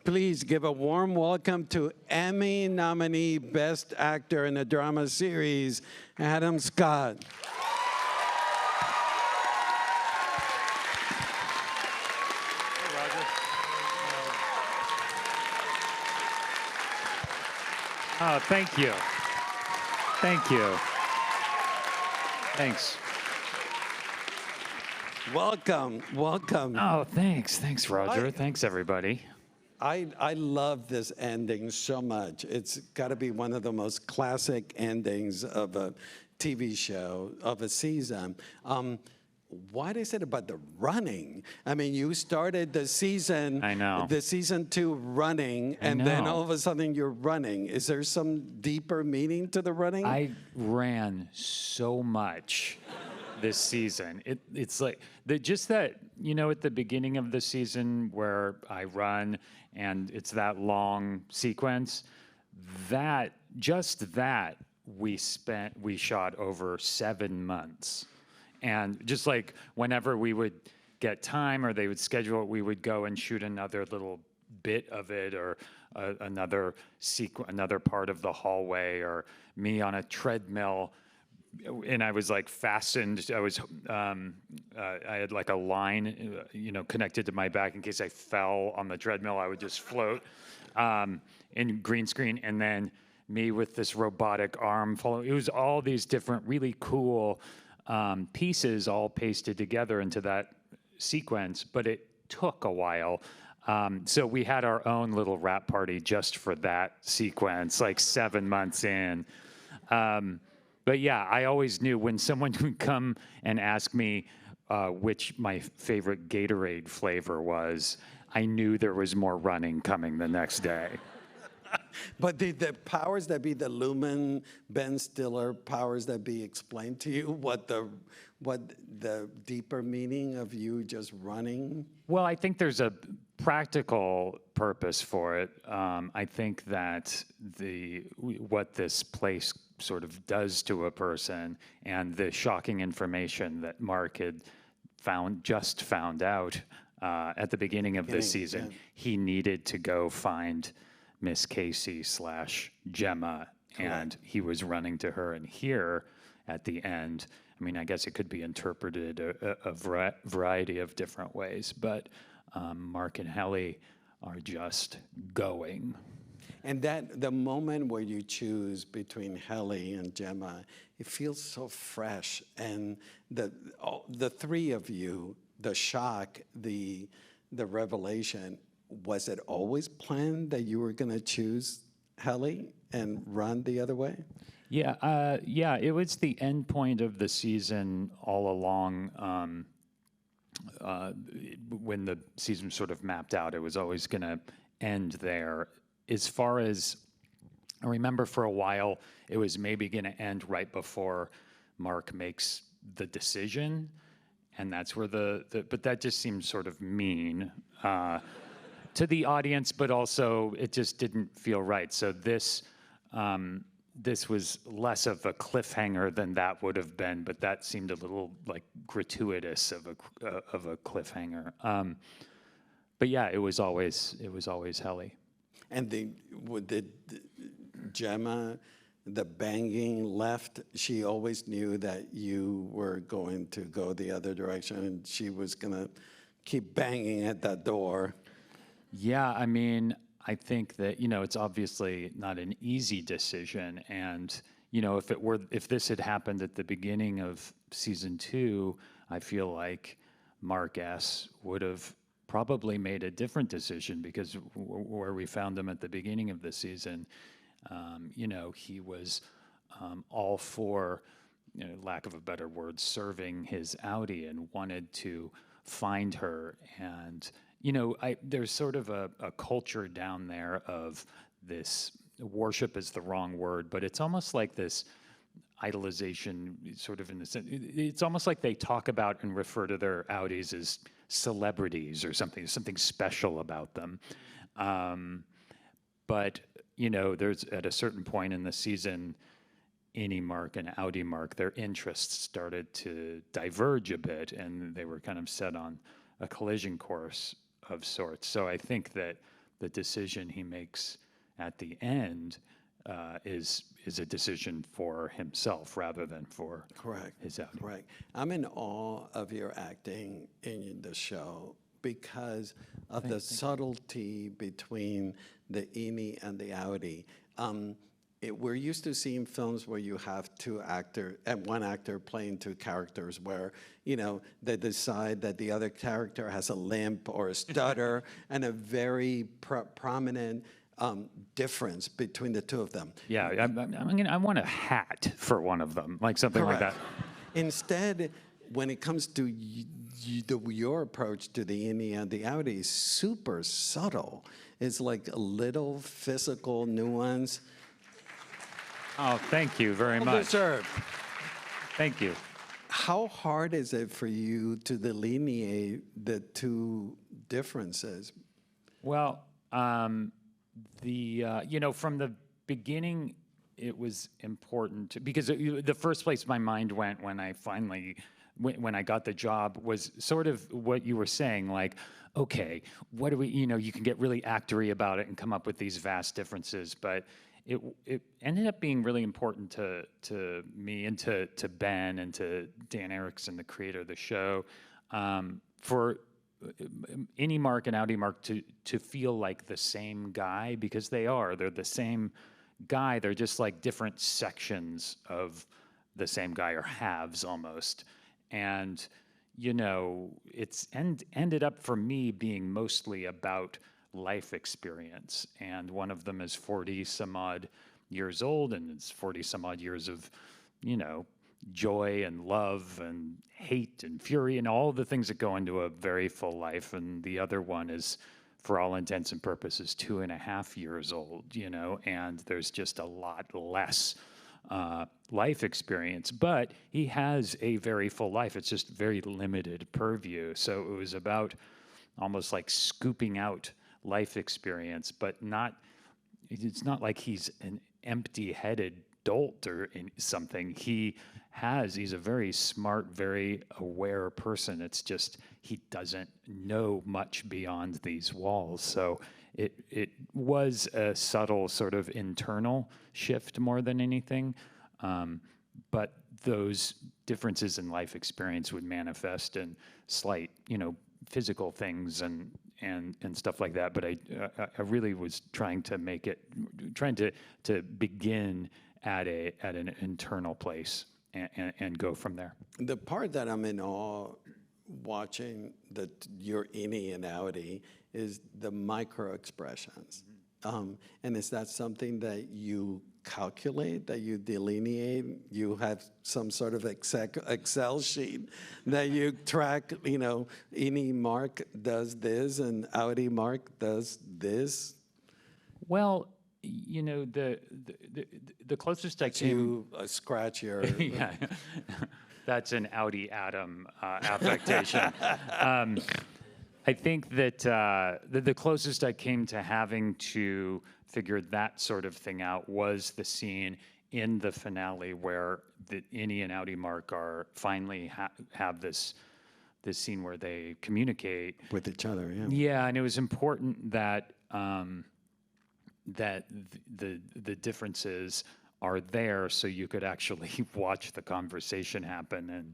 please give a warm welcome to Emmy nominee Best Actor in a Drama Series, Adam Scott. Oh, thank you. Thank you. Thanks. Welcome, welcome. Oh, thanks. Thanks, Roger. Thanks, everybody. I love this ending so much. It's got to be one of the most classic endings of a TV show, of a season. What is it about the running? I mean, you started the season, I know. the season 2 running, and then all of a sudden you're running. Is there some deeper meaning to the running? I ran so much this season. It's like, just that, you know, at the beginning of the season where I run and it's that long sequence, just that we shot over 7 months. And just like whenever we would get time or they would schedule it, we would go and shoot another little bit of it, or another part of the hallway, or me on a treadmill. And I was like fastened. I had like a line, you know, connected to my back in case I fell on the treadmill. I would just float in green screen, and then me with this robotic arm following. It was all these different, really cool pieces all pasted together into that sequence, but it took a while. So we had our own little wrap party just for that sequence, like 7 months in. But yeah, I always knew when someone would come and ask me which my favorite Gatorade flavor was, I knew there was more running coming the next day. But did the powers that be, the Lumen Ben Stiller powers that be, explain to you what the deeper meaning of you just running? Well, I think there's a practical purpose for it. I think that what this place sort of does to a person, and the shocking information that Mark had just found out at the beginning of this season, he needed to go find Miss Casey / Gemma, and he was running to her. And here, at the end, I mean, I guess it could be interpreted a variety of different ways, but Mark and Heli are just going. And the moment where you choose between Heli and Gemma, it feels so fresh. And the three of you, the shock, the revelation, was it always planned that you were going to choose Heli and run the other way? Yeah, it was the end point of the season all along. When the season sort of mapped out, it was always going to end there. As far as I remember, for a while, it was maybe going to end right before Mark makes the decision, and that's where but that just seems sort of mean to the audience, but also it just didn't feel right. So this was less of a cliffhanger than that would have been, but that seemed a little like gratuitous of a cliffhanger. But yeah, it was always Heli. And did Gemma, the banging left, she always knew that you were going to go the other direction, and she was going to keep banging at that door. Yeah, I mean, I think that, you know, it's obviously not an easy decision. And, you know, if this had happened at the beginning of season 2, I feel like Mark S. would have probably made a different decision, because where we found him at the beginning of the season, you know, he was all for, you know, lack of a better word, serving his Audi, and wanted to find her. And, you know, there's sort of a culture down there of this, worship is the wrong word, but it's almost like this idolization, sort of in the sense, it's almost like they talk about and refer to their Audis as celebrities or something special about them. But, you know, there's at a certain point in the season, Innie Mark and Audi Mark, their interests started to diverge a bit, and they were kind of set on a collision course of sorts. So I think that the decision he makes at the end is a decision for himself rather than for his Audi. Correct. I'm in awe of your acting in the show because of the subtlety between the Innie and the Audi. We're used to seeing films where you have one actor playing two characters where, they decide that the other character has a limp or a stutter and a very prominent difference between the two of them. Yeah, I want a hat for one of them, like something like that. Instead, when it comes to your approach to the Innie and the Audi, is super subtle. It's like a little physical nuance. Oh, thank you very much. Deserved. Thank you. How hard is it for you to delineate the two differences? Well, from the beginning, it was important because the first place my mind went when I got the job was sort of what you were saying, like, okay, what do we, you can get really actory about it and come up with these vast differences, but it ended up being really important to me and to Ben and to Dan Erickson, the creator of the show, for Innie Mark and Audi Mark to feel like the same guy, because they're the same guy. They're just like different sections of the same guy, or halves almost. And it's ended up for me being mostly about life experience, and one of them is 40 some odd years old, and it's 40 some odd years of joy and love and hate and fury and all the things that go into a very full life. And the other one is, for all intents and purposes, 2.5 years old, and there's just a lot less life experience, but he has a very full life. It's just very limited purview. So it was about almost like scooping out life experience, but it's not like he's an empty-headed dolt or something. He's a very smart, very aware person. It's just he doesn't know much beyond these walls. So it was a subtle sort of internal shift more than anything. But those differences in life experience would manifest in slight, physical things and stuff like that. But I really was trying to begin at an internal place and go from there. The part that I'm in awe watching your Innie and Audi is the micro expressions. And is that something that you calculate, that you delineate? You have some sort of Excel sheet that you track, Innie Mark does this and Audi Mark does this? Well, the closest I came... You scratch your... Yeah, that's an Audi Adam affectation. I think that the closest I came to having to figure that sort of thing out was the scene in the finale where the Innie and Audi Mark are finally have this scene where they communicate with each other. Yeah. Yeah, and it was important that that the differences are there, so you could actually watch the conversation happen,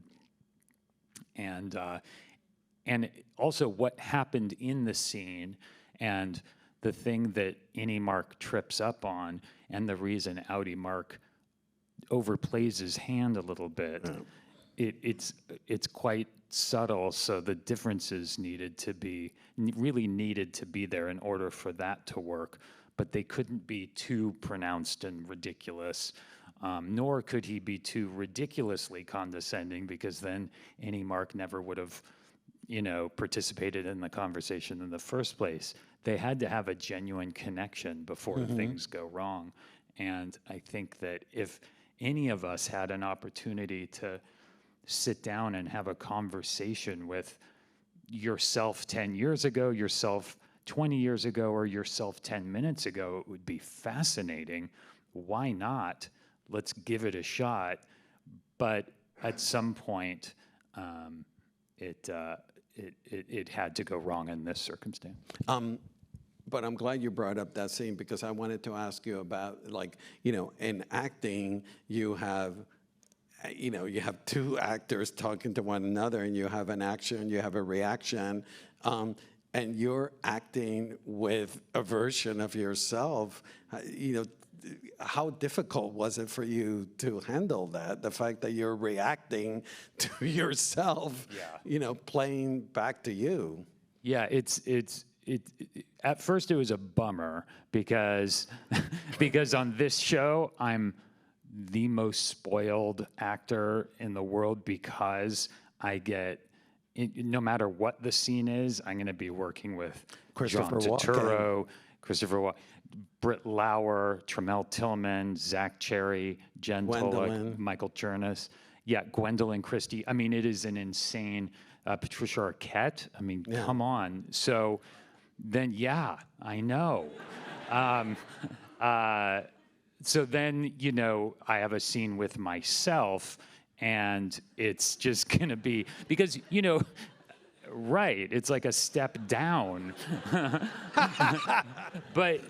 and also what happened in the scene, and the thing that Innie Mark trips up on, and the reason Audi Mark overplays his hand a little bit. It's quite subtle, so the differences needed to be there in order for that to work. But they couldn't be too pronounced and ridiculous, nor could he be too ridiculously condescending, because then Innie Mark never would have, participated in the conversation in the first place. They had to have a genuine connection before things go wrong. And I think that if any of us had an opportunity to sit down and have a conversation with yourself 10 years ago, yourself 20 years ago, or yourself 10 minutes ago, it would be fascinating. Why not? Let's give it a shot. But at some point, it had to go wrong in this circumstance. but I'm glad you brought up that scene, because I wanted to ask you about, like, you know, in acting, you have two actors talking to one another, and you have an action, you have a reaction, and you're acting with a version of yourself. You know, how difficult was it for you to handle that? The fact that you're reacting to yourself, you know, playing back to you. Yeah, at first it was a bummer because on this show I'm the most spoiled actor in the world, because I get, no matter what the scene is, I'm going to be working with Christopher John Walken. Turturro, Christopher Walken, Britt Lauer, Tremel Tillman, Zach Cherry, Jen Tulloch, Michael Chernis. Yeah, Gwendolyn Christie. I mean, it is an insane, Patricia Arquette. I mean, come on. So then, yeah, I know. So then, you know, I have a scene with myself, and it's just going to be, because, you know, right, it's like a step down. But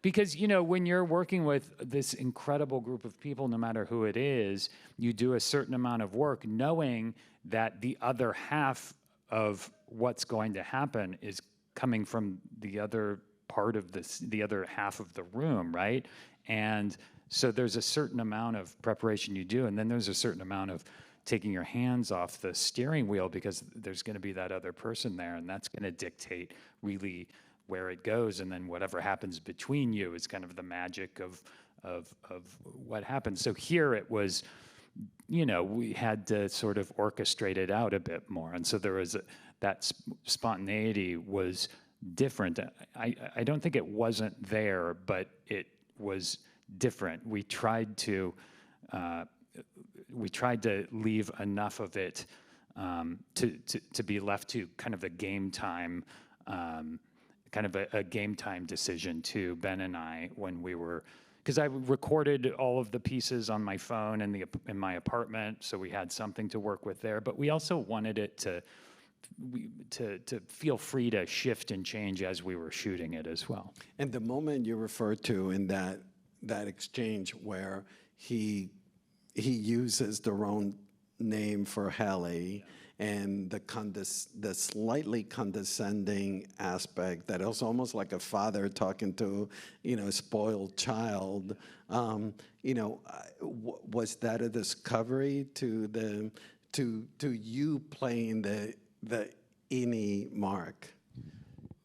because, you know, when you're working with this incredible group of people, no matter who it is, you do a certain amount of work knowing that the other half of what's going to happen is coming from the other part of this, the other half of the room, right? And so there's a certain amount of preparation you do, and then there's a certain amount of taking your hands off the steering wheel, because there's going to be that other person there, and that's going to dictate really where it goes. And then whatever happens between you is kind of the magic of what happens. So here it was, you know, we had to sort of orchestrate it out a bit more, and so there was that spontaneity was different. I don't think it wasn't there, but it was different. We tried to leave enough of it to be left to kind of a game time, a game time decision to Ben and I, when we were, because I recorded all of the pieces on my phone in my apartment, so we had something to work with there. But we also wanted it to feel free to shift and change as we were shooting it as well. And the moment you referred to in that exchange where he uses the wrong name for Heli, and the slightly condescending aspect that is almost like a father talking to, you know, a spoiled child, you know, was that a discovery to you playing the Innie Mark?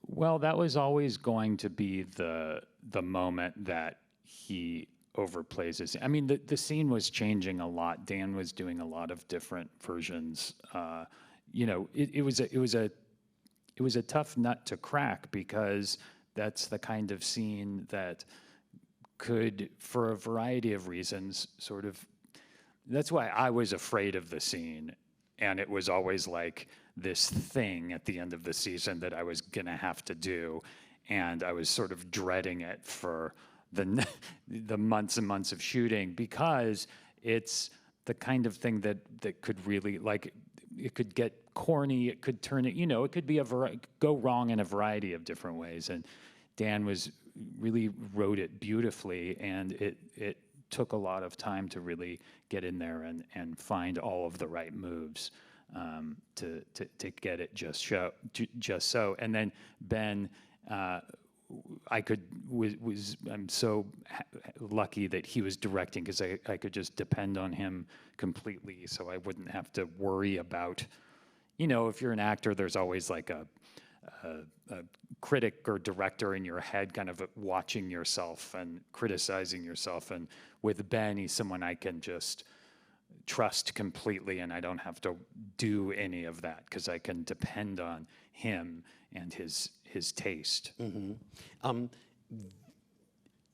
Well, that was always going to be the moment that he overplays his. I mean, the scene was changing a lot. Dan was doing a lot of different versions. You know, it was a tough nut to crack, because that's the kind of scene that could, for a variety of reasons, sort of. That's why I was afraid of the scene, and it was always like this thing at the end of the season that I was gonna have to do, and I was sort of dreading it for the months and months of shooting, because it's the kind of thing that could really, like, it could get corny, it could turn it, you know, it could be go wrong in a variety of different ways. And Dan really wrote it beautifully, and it took a lot of time to really get in there and find all of the right moves to get it just so. And then Ben, I'm so lucky that he was directing, because I could just depend on him completely, so I wouldn't have to worry about, you know, if you're an actor, there's always like a critic or director in your head kind of watching yourself and criticizing yourself. And with Ben, he's someone I can just trust completely, and I don't have to do any of that, because I can depend on him and his taste. Mm-hmm.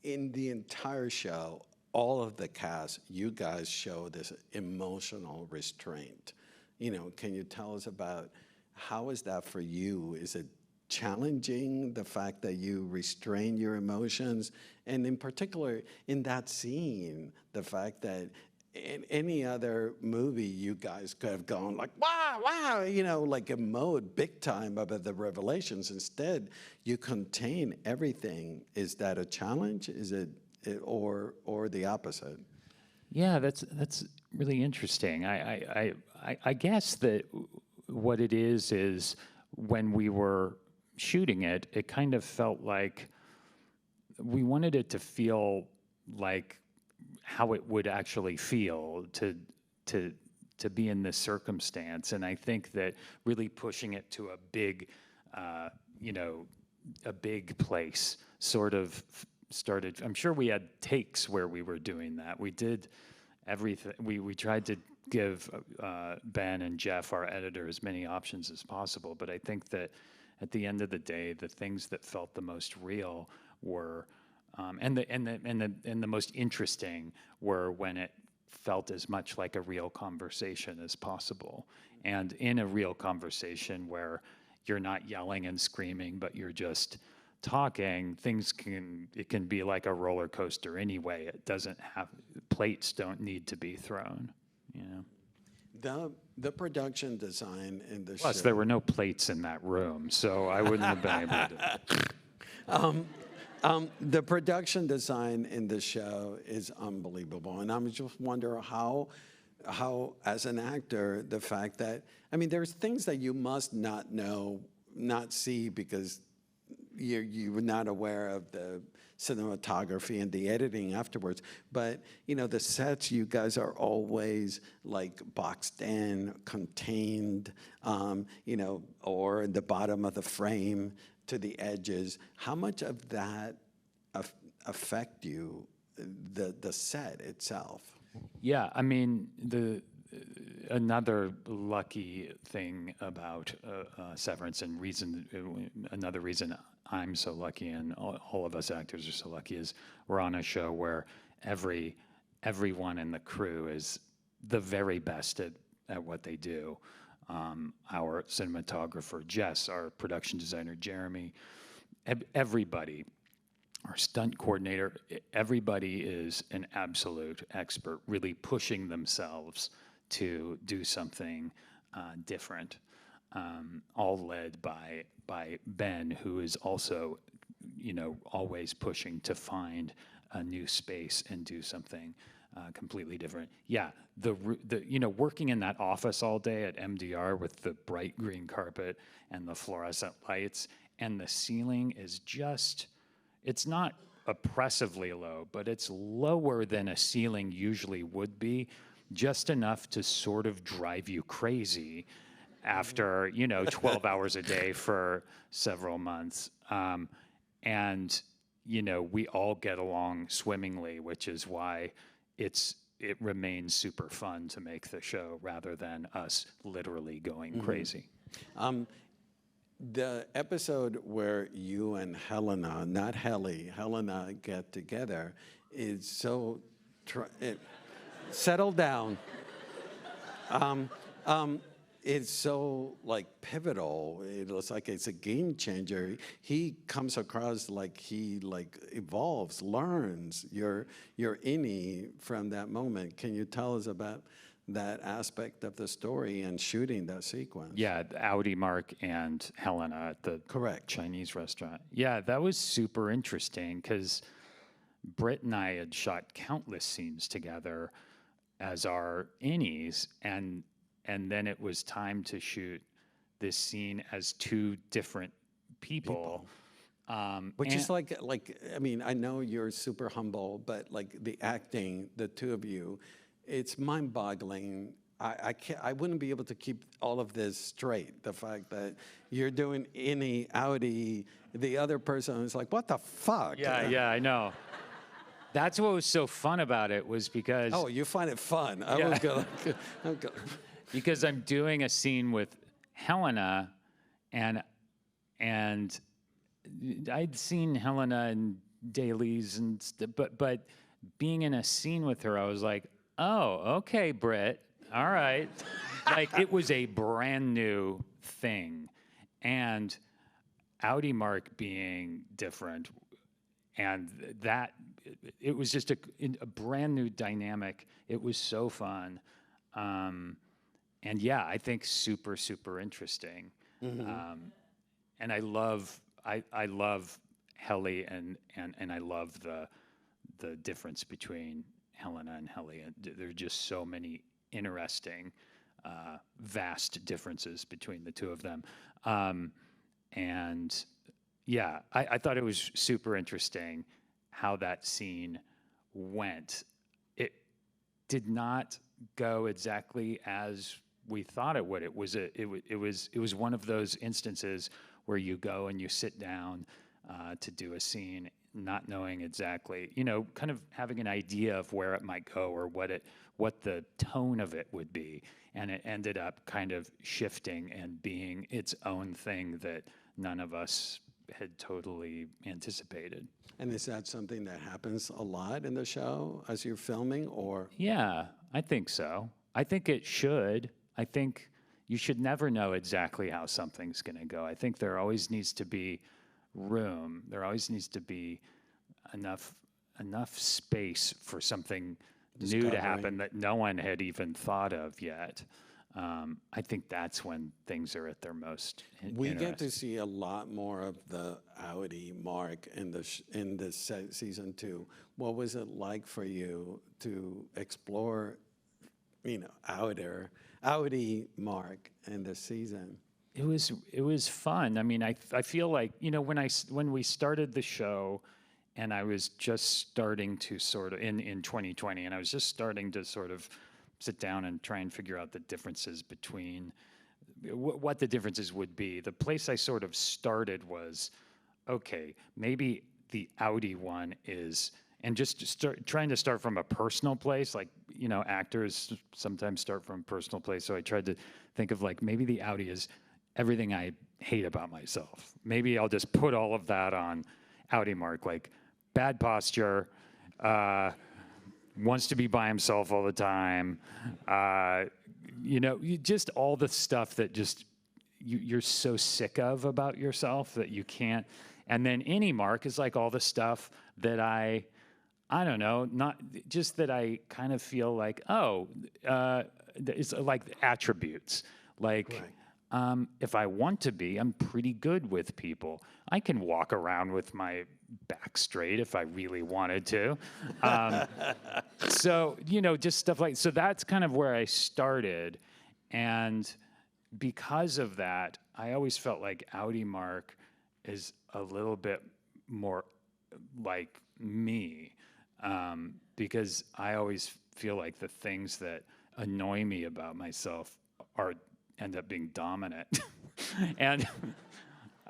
In the entire show, all of the cast, you guys show this emotional restraint. You know, can you tell us about how is that for you? Is it challenging, the fact that you restrain your emotions? And in particular, in that scene, the fact that in any other movie, you guys could have gone like, wow, wow, you know, like a mode big time about the revelations. Instead, you contain everything. Is that a challenge? Is it, or the opposite? Yeah, that's really interesting. I guess that what it is when we were shooting it, it kind of felt like we wanted it to feel like how it would actually feel to be in this circumstance. And I think that really pushing it to a big, you know, a big place sort of started. I'm sure we had takes where we were doing that. We did everything. We tried to give Ben and Jeff, our editor, as many options as possible. But I think that at the end of the day, the things that felt the most real were, and the most interesting were when it felt as much like a real conversation as possible. And in a real conversation where you're not yelling and screaming, but you're just talking, it can be like a roller coaster anyway. It doesn't have, plates don't need to be thrown, you know? The production design in the Plus, show. there were no plates in that room, so I wouldn't have been able to. The production design in the show is unbelievable, and I'm just wondering how, as an actor, the fact that, I mean, there's things that you must not know, not see, because you were not aware of the cinematography and the editing afterwards. But, you know, the sets, you guys are always like boxed in, contained, you know, or in the bottom of the frame to the edges. How much of that affect you, the set itself? Yeah, I mean, another lucky thing about Severance, and another reason I'm so lucky and all of us actors are so lucky, is we're on a show where everyone in the crew is the very best at what they do. Our cinematographer, Jess, our production designer, Jeremy, everybody, our stunt coordinator, everybody is an absolute expert, really pushing themselves to do something different, all led by Ben, who is also, you know, always pushing to find a new space and do something completely different. Yeah, you know, working in that office all day at MDR with the bright green carpet and the fluorescent lights, and the ceiling is just, it's not oppressively low, but it's lower than a ceiling usually would be, just enough to sort of drive you crazy after, you know, 12 hours a day for several months. And, you know, we all get along swimmingly, which is why it remains super fun to make the show rather than us literally going crazy. The episode where you and Helena, not Heli, Helena get together is so, settle down. It's so like pivotal. It looks like it's a game changer. He comes across like he like evolves, learns. You're Innie from that moment. Can you tell us about that aspect of the story and shooting that sequence? Yeah, Audi Mark and Helena at the Chinese restaurant. Yeah, that was super interesting because Britt and I had shot countless scenes together as our Innies, and then it was time to shoot this scene as two different people. Which is like, I mean, I know you're super humble, but like the acting, the two of you, it's mind-boggling. I wouldn't be able to keep all of this straight. The fact that you're doing Innie, Audi, the other person is like, what the fuck? Yeah, I know. That's what was so fun about it, was because... Oh, you find it fun. I Yeah. was going Because I'm doing a scene with Helena, and I'd seen Helena in dailies, but being in a scene with her, I was like, oh, okay, Britt, all right. Like, it was a brand new thing. And Audi Mark being different, and that it was just a brand new dynamic. It was so fun, and yeah, I think super interesting. And I love Heli, and I love the difference between Helena and Heli. And there are just so many interesting, vast differences between the two of them. And yeah, I thought it was super interesting how that scene went. It did not go exactly as we thought it would. It was one of those instances where you go and you sit down to do a scene, not knowing exactly, kind of having an idea of where it might go or what the tone of it would be, and it ended up kind of shifting and being its own thing that none of us had totally anticipated. And is that something that happens a lot in the show as you're filming, or? Yeah, I think so. I think it should. I think you should never know exactly how something's going to go. I think there always needs to be room. There always needs to be enough space for something new to happen that no one had even thought of yet. I think that's when things are at their most We get to see a lot more of the Audi Mark in the season 2. What was it like for you to explore, Audi Mark in this season? It was fun. I mean, I feel like, when we started the show, and I was just starting to sort of in 2020, and I was just starting to sort of sit down and try and figure out the differences between what the differences would be. The place I sort of started was, okay, maybe the Audi one is, and just trying to start from a personal place, like, actors sometimes start from a personal place. So I tried to think of, like, maybe the Audi is everything I hate about myself. Maybe I'll just put all of that on Audi Mark, like bad posture, wants to be by himself all the time, just all the stuff that just you're so sick of about yourself that you can't. And then Innie Mark is like all the stuff that I don't know, not just that I kind of feel like, it's like attributes. Like, right. If I want to be, I'm pretty good with people. I can walk around with my back straight if I really wanted to. So, just stuff like, so that's kind of where I started. And because of that, I always felt like Audi Mark is a little bit more like me, because I always feel like the things that annoy me about myself end up being dominant. And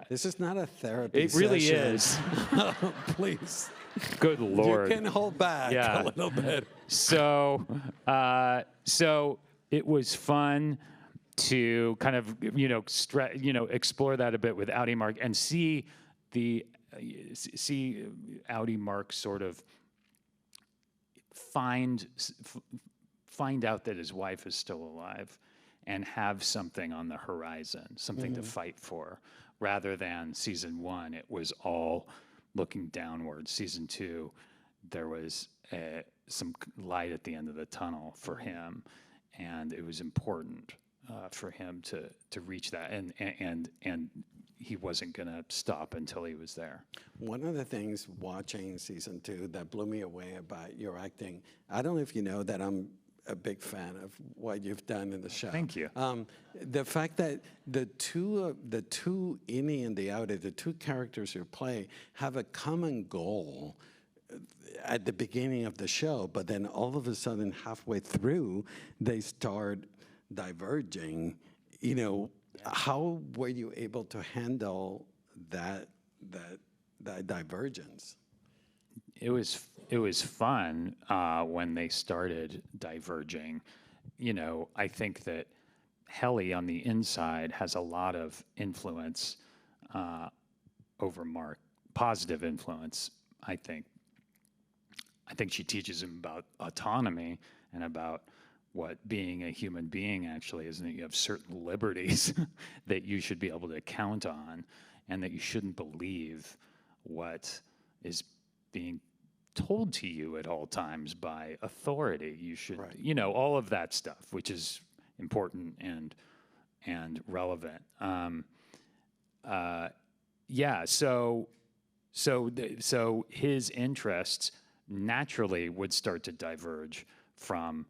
this is not a therapy It really session. is. Please. Good Lord. You can hold back a little bit. So it was fun to kind of, explore that a bit with Audi Mark and see Audi Mark sort of find out that his wife is still alive and have something on the horizon, something to fight for, rather than season 1, it was all looking downward. Season 2, there was some light at the end of the tunnel for him, and it was important for him to reach that, and he wasn't going to stop until he was there. One of the things watching season 2 that blew me away about your acting, I don't know if you know that I'm a big fan of what you've done in the show. Thank you. The fact that the two Innie and the Audi, the two characters you play, have a common goal at the beginning of the show, but then all of a sudden, halfway through, they start diverging. How were you able to handle that divergence? It was fun when they started diverging. I think that Heli on the inside has a lot of influence over Mark, positive influence, I think. I think she teaches him about autonomy and about what being a human being actually is, and that you have certain liberties that you should be able to count on, and that you shouldn't believe what is being told to you at all times by authority. You should, Right. you know, all of that stuff, which is important and relevant. Yeah, so his interests naturally would start to diverge from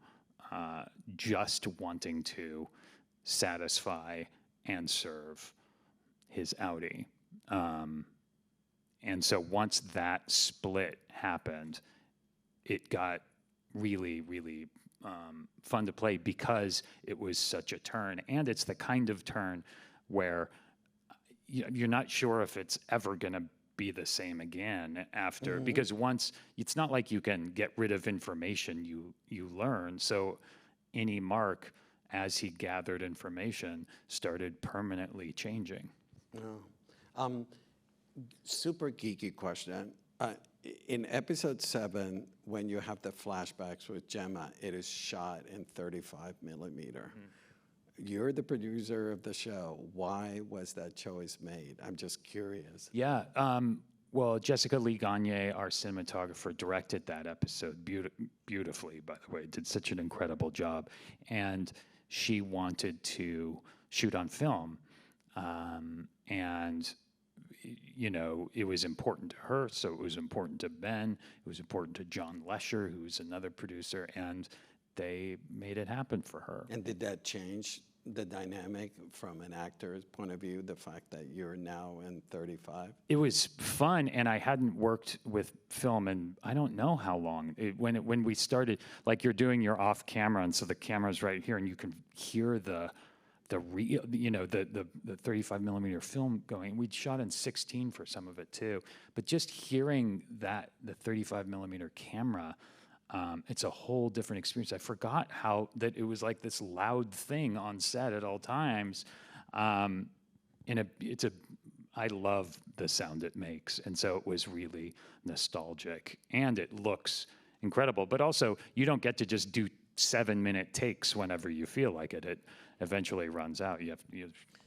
just wanting to satisfy and serve his Audi. And so once that split happened, it got really, really fun to play because it was such a turn. And it's the kind of turn where you're not sure if it's ever going to be the same again after, because once, it's not like you can get rid of information you learn. So Innie Mark, as he gathered information, started permanently changing. Oh. Super geeky question. In episode 7, when you have the flashbacks with Gemma, it is shot in 35 millimeter. You're the producer of the show. Why was that choice made? I'm just curious. Yeah. Well, Jessica Lee Gagne, our cinematographer, directed that episode beautifully, by the way. Did such an incredible job. And she wanted to shoot on film. And, you know, it was important to her, so it was important to Ben. It was important to John Lesher, who's another producer, and they made it happen for her. And did that change the dynamic from an actor's point of view, the fact that you're now in 35? It was fun, and I hadn't worked with film in I don't know how long. When we started, like you're doing your off camera, and so the camera's right here, and you can hear the 35 millimeter film going. We'd shot in 16 for some of it too, but just hearing that the 35 millimeter camera. It's a whole different experience. I forgot that it was like this loud thing on set at all times. I love the sound it makes, and so it was really nostalgic, and it looks incredible. But also, you don't get to just do 7-minute takes whenever you feel like it. It eventually runs out.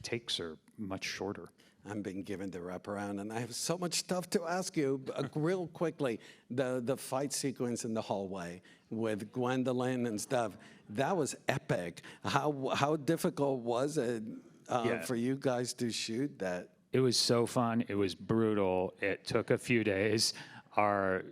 Takes are much shorter. I'm being given the wraparound, and I have so much stuff to ask you. Real quickly, the fight sequence in the hallway with Gwendolyn and stuff, that was epic. How difficult was it for you guys to shoot that? It was so fun. It was brutal. It took a few days. Our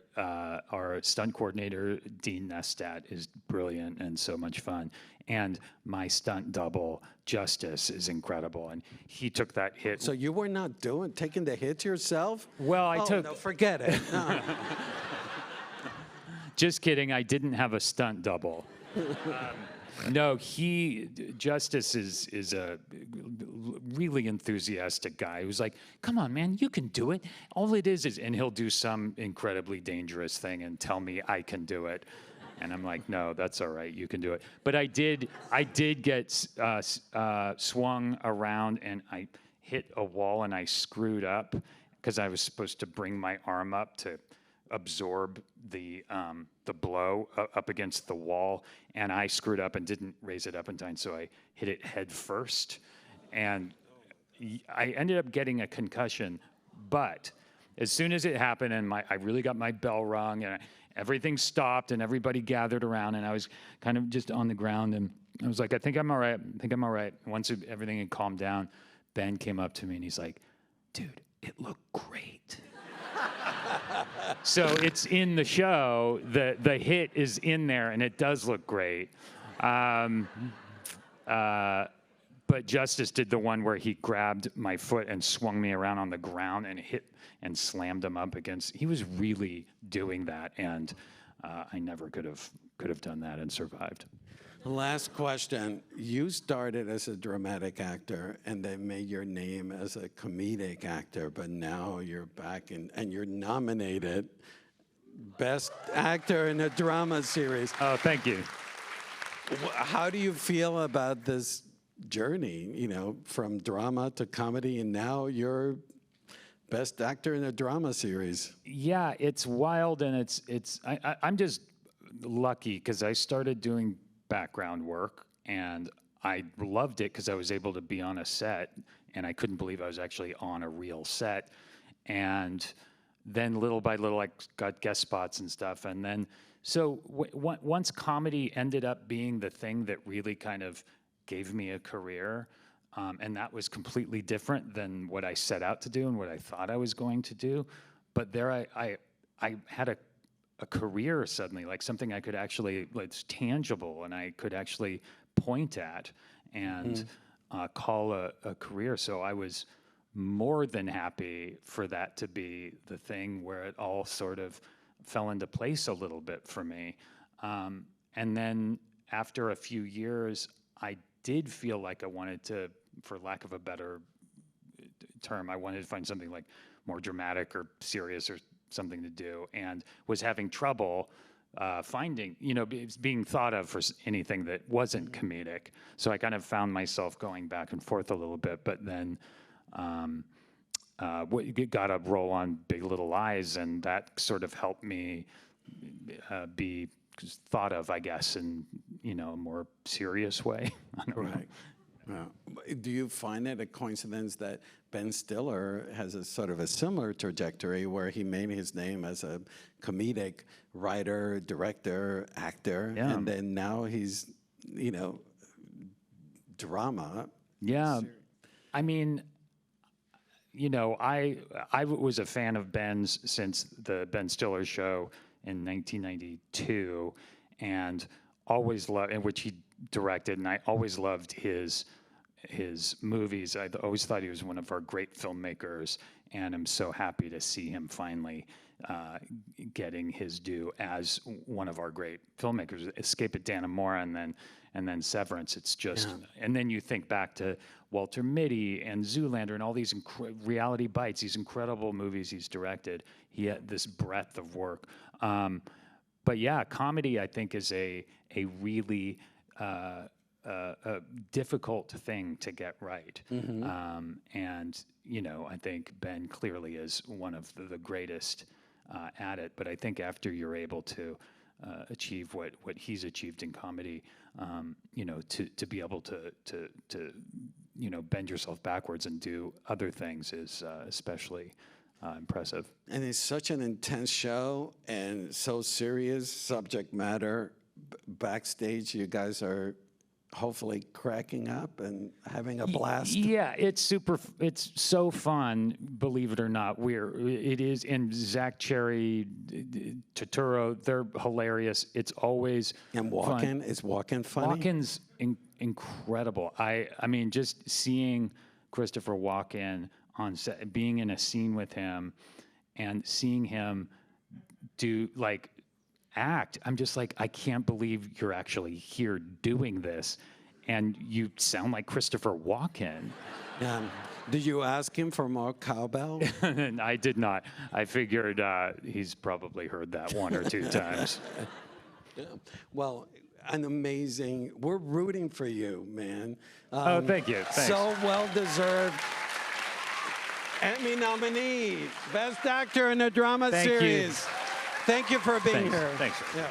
stunt coordinator, Dean Nestat, is brilliant and so much fun. And my stunt double, Justice, is incredible. And he took that hit. So you were not taking the hit yourself? Well, No, forget it. No. Just kidding. I didn't have a stunt double. No, Justice is a really enthusiastic guy who's like, come on, man, you can do it. All it is, and he'll do some incredibly dangerous thing and tell me I can do it. And I'm like, no, that's all right, you can do it. But I did get swung around, and I hit a wall, and I screwed up because I was supposed to bring my arm up to absorb the blow up against the wall, and I screwed up and didn't raise it up in time, so I hit it head first, and I ended up getting a concussion. But as soon as it happened, and I really got my bell rung, and everything stopped, and everybody gathered around, and I was kind of just on the ground, and I was like, I think I'm all right. Once everything had calmed down, Ben came up to me, and he's like, dude, it looked great. So it's in the show. The hit is in there, and it does look great. But Justice did the one where he grabbed my foot and swung me around on the ground and hit and slammed him up against. He was really doing that, and I never could have done that and survived. Last question. You started as a dramatic actor, and they made your name as a comedic actor, but now you're back and you're nominated Best Actor in a Drama Series. Oh, thank you. How do you feel about this journey, from drama to comedy, and now you're Best Actor in a Drama Series? Yeah, it's wild, and I'm just lucky because I started doing background work, and I loved it because I was able to be on a set, and I couldn't believe I was actually on a real set. And then little by little, I got guest spots and stuff. And then, so once comedy ended up being the thing that really kind of gave me a career, and that was completely different than what I set out to do and what I thought I was going to do. But there I had a career suddenly, like something I could actually, like, it's tangible and I could actually point at and call a career. So I was more than happy for that to be the thing where it all sort of fell into place a little bit for me. And then after a few years, I did feel like I wanted to, for lack of a better term, I wanted to find something like more dramatic or serious or something to do, and was having trouble finding, being thought of for anything that wasn't comedic. So I kind of found myself going back and forth a little bit, but then got a role on Big Little Lies, and that sort of helped me be thought of, I guess, in a more serious way. I don't know. Yeah. Do you find it a coincidence that Ben Stiller has a sort of a similar trajectory where he made his name as a comedic writer, director, actor, and then now he's, drama? Yeah. I mean, I was a fan of Ben's since the Ben Stiller show in 1992, and always loved, in which he directed, and I always loved his movies. I always thought he was one of our great filmmakers, and I'm so happy to see him finally getting his due as one of our great filmmakers. Escape at Dannemora, and then Severance. It's just, and then you think back to Walter Mitty and Zoolander and all these Reality Bites, these incredible movies he's directed. He had this breadth of work. But yeah, comedy, I think, is a really a difficult thing to get right. And, I think Ben clearly is one of the greatest at it. But I think after you're able to achieve what he's achieved in comedy, to be able to bend yourself backwards and do other things is especially impressive. And it's such an intense show and so serious subject matter. Backstage, you guys are hopefully cracking up and having a blast. Yeah, it's so fun, believe it or not. It is, and Zach Cherry, Turturro, they're hilarious. It's always and Walken, is Walken funny? Walken's incredible. I mean, just seeing Christopher Walken on set, being in a scene with him and seeing him do, like, act, I'm just like, I can't believe you're actually here doing this, and you sound like Christopher Walken. Did you ask him for more cowbell? I did not. I figured he's probably heard that one or two times. Yeah. Well, an amazing, we're rooting for you, man. Oh, thank you. Thanks. So well-deserved. Emmy nominee, Best Actor in a Drama Series. You. Thank you for being here. Thanks. Yeah.